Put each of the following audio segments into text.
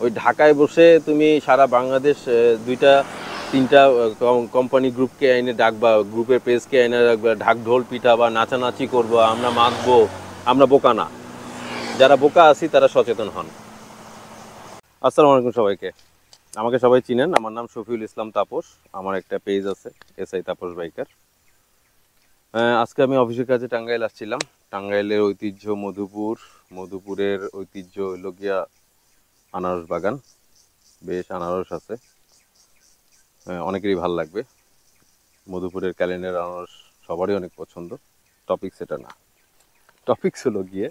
ওই ঢাকায় বসে তুমি সারা বাংলাদেশ দুইটা তিনটা কোম্পানি গ্রুপকে এনে ডাকবা, গ্রুপের পেজকে এনে রাখবা, ঢাক ঢোল পিঠা বা নাচানাচি করবো, আমরা মাখবো। আমরা বোকা না, যারা বোকা আছি তারা সচেতন হন। আসসালামু আলাইকুম সবাইকে। আমাকে সবাই চিনেন, আমার নাম শফিউল ইসলাম তাপস। আমার একটা পেজ আছে, SI তাপস বাইকার। আজকে আমি অফিসের কাজে টাঙ্গাইল আসছিলাম। টাঙ্গাইলের ঐতিহ্য মধুপুর, মধুপুরের ঐতিহ্য হইল গিয়া আনারস বাগান। বেশ আনারস আছে, অনেকেরই ভাল লাগবে। মধুপুরের ক্যালেন্ডার আনারস সবারই অনেক পছন্দ। টপিক সেটা না, টপিকস হলো গিয়ে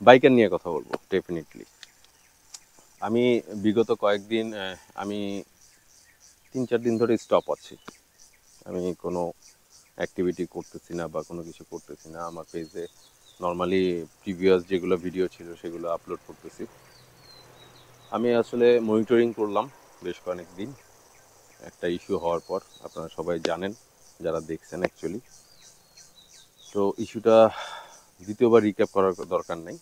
বাইকার নিয়ে কথা বলবো ডেফিনেটলি। আমি বিগত কয়েকদিন আমি 3-4 দিন ধরে স্টপ আছি। আমি কোনো অ্যাক্টিভিটি করতেছি না বা কোনো কিছু করতেছি না। আমার পেজে নর্মালি প্রিভিয়াস যেগুলো ভিডিও ছিল সেগুলো আপলোড করতেছি। আমি আসলে মনিটরিং করলাম বেশ কয়েক দিন একটা ইস্যু হওয়ার পর। আপনারা সবাই জানেন যারা দেখছেন অ্যাকচুয়ালি। তো ইস্যুটা দ্বিতীয়বার রিক্যাপ করার দরকার নেই,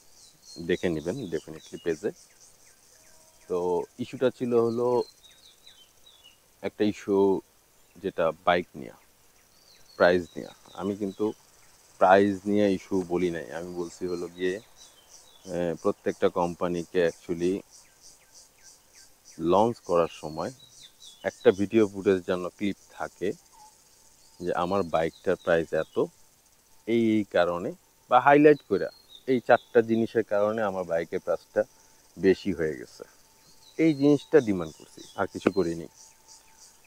দেখে নেবেন ডেফিনেটলি পেজে। তো ইস্যুটা ছিল হলো একটা ইস্যু, যেটা বাইক নিয়ে, প্রাইস নিয়ে। আমি কিন্তু প্রাইস নিয়ে ইস্যু বলি নাই, আমি বলছি হলো গিয়ে প্রত্যেকটা কোম্পানিকে অ্যাকচুয়ালি লঞ্চ করার সময় একটা ভিডিও ফুটেজ যেন ক্লিপ থাকে যে আমার বাইকটার প্রাইস এত, এই এই কারণে, বা হাইলাইট করে এই 4টা জিনিসের কারণে আমার বাইকের প্রাইসটা বেশি হয়ে গেছে। এই জিনিসটা ডিমান্ড করছি, আর কিছু করিনি।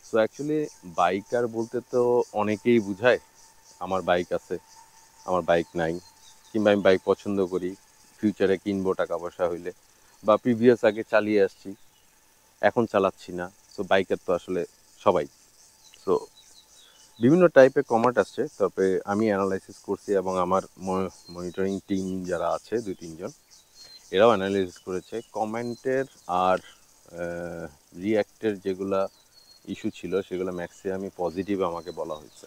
সো অ্যাকচুয়ালি বাইকার বলতে তো অনেকেই বুঝায় আমার বাইক আছে, আমার বাইক নাই, কিংবা আমি বাইক পছন্দ করি, ফিউচারে কিনবো টাকা পয়সা হইলে, বা প্রিভিয়াস আগে চালিয়ে আসছি এখন চালাচ্ছি না। সো বাইকার তো আসলে সবাই। সো বিভিন্ন টাইপের কমেন্ট আসছে, তবে আমি অ্যানালাইসিস করছি এবং আমার মনিটরিং টিম যারা আছে 2-3 জন, এরাও অ্যানালাইসিস করেছে কমেন্টের আর রিয়্যাক্টের যেগুলা ইস্যু ছিল সেগুলো ম্যাক্সিমামই পজিটিভ আমাকে বলা হয়েছে।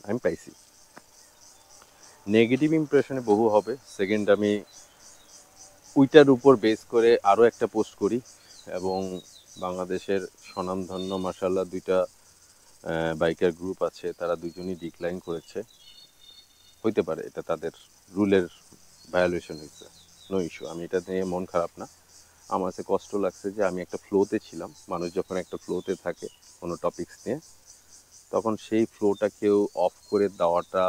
আমি পাইছি নেগেটিভ ইমপ্রেশনে বহু হবে। সেকেন্ড, আমি ওইটার উপর বেস করে আরও একটা পোস্ট করি এবং বাংলাদেশের স্বনামধন্য মাশাআল্লাহ 2টা বাইকার গ্রুপ আছে, তারা দুজনই ডিক্লাইন করেছে। হইতে পারে এটা তাদের রুলের ভায়োলেশন হয়েছে, নো ইস্যু। আমি এটা নিয়ে মন খারাপ না। আমার কাছে কষ্ট লাগছে যে আমি একটা ফ্লোতে ছিলাম। মানুষ যখন একটা ফ্লোতে থাকে কোনো টপিকস নিয়ে, তখন সেই ফ্লোটা কেউ অফ করে দেওয়াটা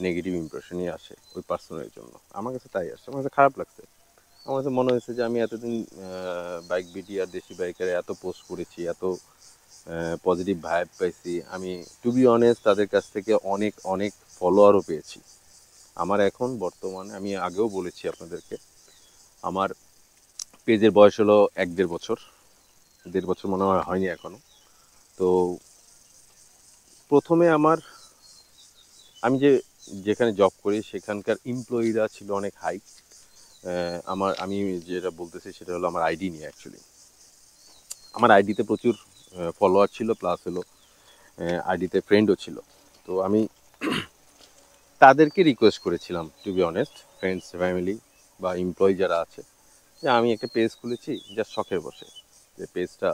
নেগেটিভ ইমপ্রেশনই আসে ওই পার্সনের জন্য। আমার কাছে তাই আসছে, আমার কাছে খারাপ লাগছে। আমার কাছে মনে হয়েছে যে আমি এতদিন বাইক বিডি আর দেশি বাইকারে এত পোস্ট করেছি, এত পজিটিভ ভাইব পাইছি। আমি টু বি অনেস্ট তাদের কাছ থেকে অনেক অনেক ফলোয়ারও পেয়েছি। আমার এখন বর্তমানে, আমি আগেও বলেছি আপনাদেরকে, আমার পেজের বয়স হলো 1-1.5 বছর, 1.5 বছর মনে হয় হয়নি এখনও। তো প্রথমে আমি যেখানে জব করি সেখানকার এমপ্লয়িরা ছিল অনেক হাই। আমি যেটা বলতেছি সেটা হলো আমার আইডি নিয়ে। অ্যাকচুয়ালি আমার আইডিতে প্রচুর ফলোয়ার ছিল, প্লাস হলো আইডিতে ফ্রেন্ডও ছিল। তো আমি তাদেরকে রিকোয়েস্ট করেছিলাম, to be honest, friends, family বা এমপ্লয়ি যারা আছে, যে আমি একটা পেজ খুলেছি জাস্ট শখের বসে, যে পেজটা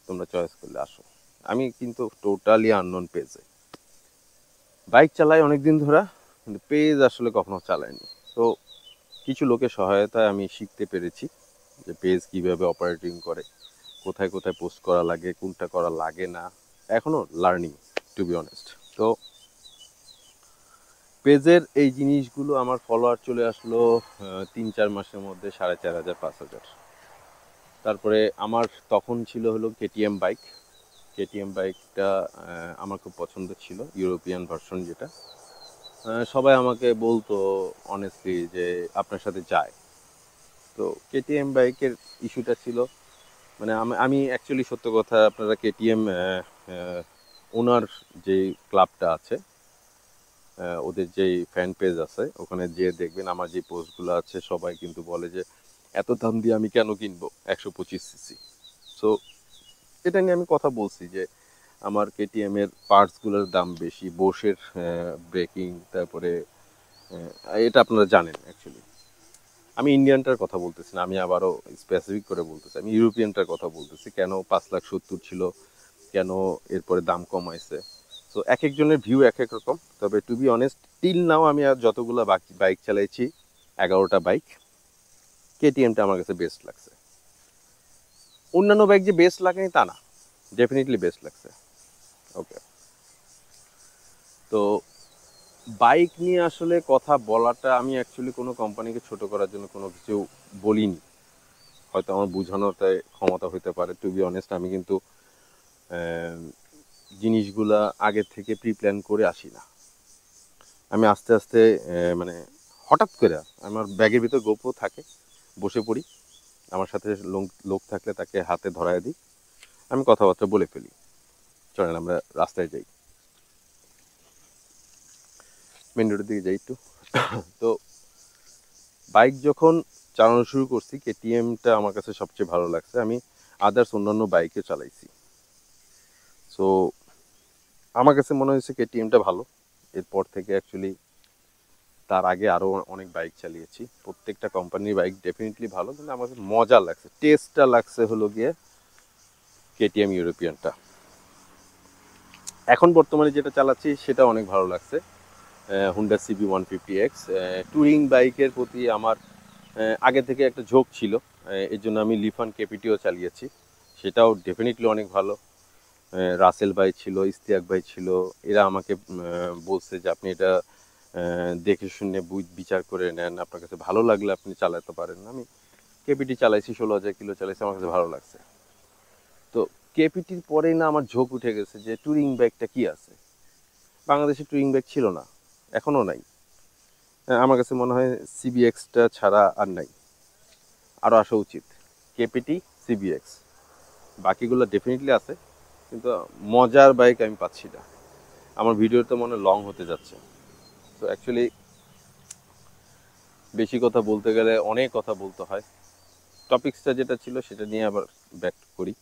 তোমরা চয়েস করলে আসো। আমি কিন্তু টোটালি আননোন পেজে বাইক চালাই অনেক দিন ধরে, কিন্তু পেজ আসলে কখনো চালাইনি। তো কিছু লোকের সহায়তায় আমি শিখতে পেরেছি যে পেজ কীভাবে অপারেটিং করে, কোথায় কোথায় পোস্ট করা লাগে, কোনটা করা লাগে না। এখনও লার্নিং, টু বি অনেস্ট। তো পেজের এই জিনিসগুলো আমার ফলোয়ার চলে আসলো 3-4 মাসের মধ্যে 4,500-5,000। তারপরে আমার তখন ছিল হলো কেটিএম বাইক। কেটিএম বাইকটা আমার খুব পছন্দ ছিল, ইউরোপিয়ান ভার্সন যেটা। সবাই আমাকে বলতো অনেস্টলি যে আপনার সাথে যায়। তো কেটিএম বাইকের ইস্যুটা ছিল, মানে আমি অ্যাকচুয়ালি সত্য কথা, আপনারা কেটিএম ওনার যে ক্লাবটা আছে, ওদের যেই ফ্যান পেজ আছে ওখানে যেয়ে দেখবেন আমার যে পোস্টগুলো আছে, সবাই কিন্তু বলে যে এত দাম দিয়ে আমি কেন কিনবো 125 সিসি। সো এটা নিয়ে আমি কথা বলছি যে আমার কেটিএম এর পার্টসগুলোর দাম বেশি, বোশের ব্রেকিং, তারপরে এটা আপনারা জানেন অ্যাকচুয়ালি। আমি ইন্ডিয়ানটার কথা বলতেছি না, আমি আবারও স্পেসিফিক করে বলতেছি, আমি ইউরোপিয়ানটার কথা বলতেছি। কেন 5,70,000 ছিল, কেন এরপরে দাম কমাইছে। তো এক একজনের ভিউ এক এক রকম। তবে to be honest, till now আমি আর যতগুলো বাইক চালাইছি, 11টা বাইক, কেটিএমটা আমার কাছে বেস্ট লাগছে। অন্যান্য বাইক যে বেস্ট লাগেনি তা না, ডেফিনেটলি বেস্ট লাগছে। ওকে, তো বাইক নিয়ে আসলে কথা বলাটা, আমি অ্যাকচুয়ালি কোনো কোম্পানিকে ছোট করার জন্য কোনো কিছু বলিনি। হয়তো আমার বোঝানোটাই ক্ষমতা হতে পারে। টু বি অনেস্ট, আমি কিন্তু জিনিসগুলা আগে থেকে প্রি প্ল্যান করে আসি না। আমি আস্তে আস্তে মানে হঠাৎ করে আমার ব্যাগের ভিতর গোপ্রো থাকে, বসে পড়ি, আমার সাথে লোক থাকলে তাকে হাতে ধরায় দিই, আমি কথাবার্তা বলে ফেলি, চলেন আমরা রাস্তায় যাই, মেন রোডের দিকে যাই একটু। তো বাইক যখন চালানো শুরু করছি, কেটিএমটা আমার কাছে সবচেয়ে ভালো লাগছে। আমি আদার্স অন্যান্য বাইকে চালাইছি, সো আমার কাছে মনে হয়েছে কেটিএমটা ভালো। এরপর থেকে অ্যাকচুয়ালি তার আগে আরও অনেক বাইক চালিয়েছি, প্রত্যেকটা কোম্পানির বাইক ডেফিনেটলি ভালো, কিন্তু আমার কাছে মজা লাগছে, টেস্টটা লাগছে হলো গিয়ে কেটিএম ইউরোপিয়ানটা। এখন বর্তমানে যেটা চালাচ্ছি সেটা অনেক ভালো লাগছে, হুন্ডা CB150X। ট্যুরিং বাইকের প্রতি আমার আগে থেকে একটা ঝোঁক ছিল, এর জন্য আমি লিফান কেপিটিও চালিয়েছি, সেটাও ডেফিনেটলি অনেক ভালো। রাসেল ভাই ছিল, ইস্তিয়াক ভাই ছিল, এরা আমাকে বলছে যে আপনি এটা দেখে শুনে বিচার করে নেন, আপনার কাছে ভালো লাগলে আপনি চালাতে পারেন। আমি কেপিটি চালাইছি, 16,000 কিলো চালাইছি, আমার কাছে ভালো লাগছে। তো কেপিটির পরেই না আমার ঝোঁক উঠে গেছে যে ট্যুরিং বাইকটা কি আছে। বাংলাদেশে ট্যুরিং বাইক ছিল না, এখনও নাই। আমার কাছে মনে হয় সিবিএক্সটা ছাড়া আর নাই, আরও আসা উচিত। কেপিটি, সিবিএক্স, বাকিগুলো ডেফিনেটলি আছে, কিন্তু মজার বাইক আমি পাচ্ছি না। আমার ভিডিও তো মনে লং হতে যাচ্ছে। তো অ্যাকচুয়ালি বেশি কথা বলতে গেলে অনেক কথা বলতে হয়। টপিক্সটা যেটা ছিল সেটা নিয়ে আবার ব্যাক করি।